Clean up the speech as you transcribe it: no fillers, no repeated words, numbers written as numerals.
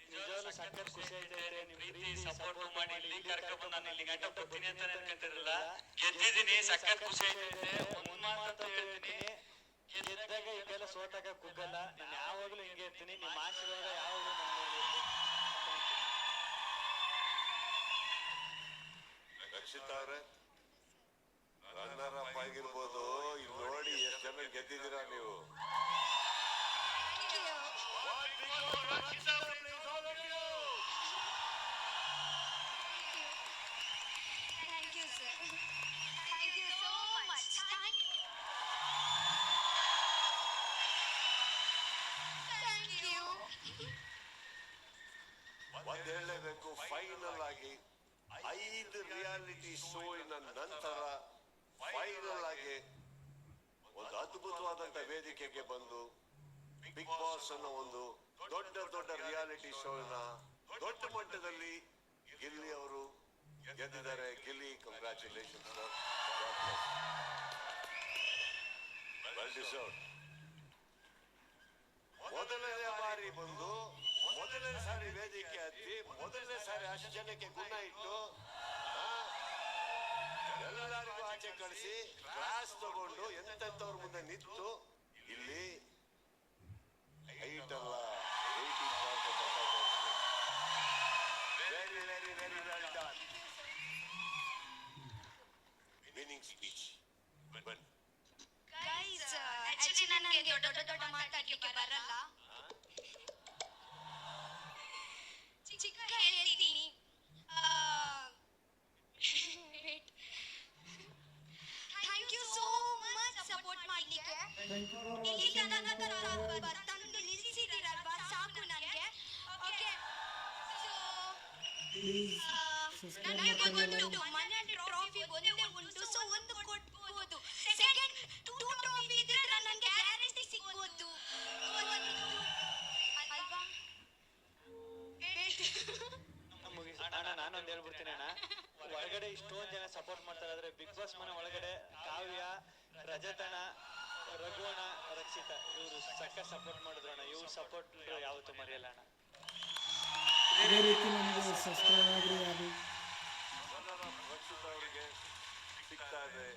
ನಿಜವಾಗ್ಲೂ ಸಖತ್ ಖುಷಿ ಆಯ್ತೈತೆ. ನಿಮ್ ಪ್ರೀತಿ ಸಪೋರ್ಟ್ ಮಾಡಿ ಇಲ್ಲಿ ಕರ್ಕೊಂಡ್ಬಂದು ನಾನು ಇಲ್ಲಿ ಗಂಟ ಬರ್ತೀನಿ ಅಂತ ಅನ್ಕೊಂತಿರಲಿಲ್ಲ. ಗೆದ್ದಿದ್ದೀನಿ, ಸಖತ್ ಖುಷಿ ಆಯ್ತೈತೆ. ಒಂದ್ ಮಾತು ಹೇಳ್ತೀನಿ, ಗೆದ್ದಾಗ ಇದೆಲ್ಲ ಸೋತಾಗ ಕುಗ್ಗಲ್ಲ. ನಾನು ಯಾವಾಗ್ಲೂ ಹಿಂಗೆ ಇರ್ತೀನಿ. ನಿಮ್ಮ ಆಶೀರ್ವಾದ ಯಾವಾಗ್ಲೂ ನನ್ನ ಮೇಲೆ ಇರ್ಲಿ. ರಕ್ಷಿತಾ ಅವ್ರೆ, ರನ್ನರ್ ಅಪ್ ಆಗಿರ್ಬೋದು, ಇಲ್ಲಿ ನೋಡಿ ಎಷ್ಟು ಜನ ಗೆದ್ದಿದ್ದೀರಾ ನೀವು. ಒಂದ್ ಹೇಳಲೇಬೇಕು, ಫೈನಲ್ ಆಗಿ 5 ರಿಯಾಲಿಟಿ ಶೋ ನಂತರ ಫೈನಲ್ ಆಗಿ ಒಂದು ಅದ್ಭುತವಾದಂತ ವೇದಿಕೆಗೆ ಬಂದು ಬಿಗ್ ಬಾಸ್ ಅನ್ನೋ ಒಂದು ದೊಡ್ಡ ರಿಯಾಲಿಟಿ ಶೋನ ದೊಡ್ಡ ಮಟ್ಟದಲ್ಲಿ ಗಿಲ್ಲಿ ಅವರು ಗೆದ್ದಿದ್ದಾರೆ. Gilli, congratulation sir. Well deserved. ಮೊದಲನೇ ಬಾರಿ ಬಂದು ಮೊದಲನೇ ಸಾರಿ ವೇದಿಕೆ ಹತ್ತಿ ಮೊದಲನೇ ಸಾರಿ ಅಷ್ಟು ಜನಕ್ಕೆ ಗುಣ ಇಟ್ಟು ಎಲ್ಲರಿಗೂ ಆಚೆ ಕಳಿಸಿ ಕ್ಲಾಸ್ ತಗೊಂಡು ಎಂತೆಂಥವ್ರ ಮುಂದೆ ನಿಂತು ಇಲ್ಲಿ 8 ಅಲ್ಲ 18 very very very well done. Winning speech ಬನ್ನಿ. ಗೈಸ್, ಆಕ್ಚುಲಿ ನನಗೆ ದೊಡ್ಡ ಮಾತಾಡ್ಲಿಕ್ಕೆ ಬರಲ್ಲ. ಚಿಕ್ಕ ಹೇಳ್ತೀನಿ. Thank you so much support ಮಾಡ್ಲಿಕ್ಕೆ. ಇಲ್ಲಿ ತನಕ ತಂದು ನಿಲ್ಲಿಸಿದ್ದೀರಲ್ವಾ, ಸಾಕು ನನಗೆ. ಓಕೆ, ನನಗೆ ಗೊತ್ತುಂಟು ಮನೆ ಟ್ರಾಫಿ ಒಂದೇ ಉಂಟು, ಸೊ ಒಂದು ಕೊಡ್ಬೋದು. ಸೆಕೆಂಡ್ 2 ಟ್ರಾಫಿ ಇದ್ರೆ ನನಗೆ ಗ್ಯಾರಂಟಿ ಸಿಗ್ಬೋದು ಅಲ್ವಾ? ಅಣ್ಣ, ನಾನೊಂದು ಹೇಳ್ಬಿಡ್ತೀನಿ ಅಣ್ಣ. ಒಳಗಡೆ ಇಷ್ಟೊಂದು ಜನ ಸಪೋರ್ಟ್ ಮಾಡ್ತಾರೆ, ಆದ್ರೆ ಬಿಗ್ ಬಾಸ್ ಮನೆ ಒಳಗಡೆ ಕಾವ್ಯ, ರಜತಣ್ಣ, ರಘುವಣ್ಣ, ರಕ್ಷಿತಾ ಇವರು ಸಖತ್ ಸಪೋರ್ಟ್ ಮಾಡಿದ್ರು ಅಣ್ಣ. ಇವ್ರ ಸಪೋರ್ಟ್ ಯಾವತ್ತೂ ಮರೆಯಲ್ಲ ಅಣ್ಣ. ಇದೇ ರೀತಿ ನಮಗೆ ಸಬ್ಸ್ಕ್ರೈಬ್ ಆಗ್ರಿ. ಅದು ರಕ್ಷಿತಾ ಅವರಿಗೆ ಸಿಗ್ತಾ ಇದೆ.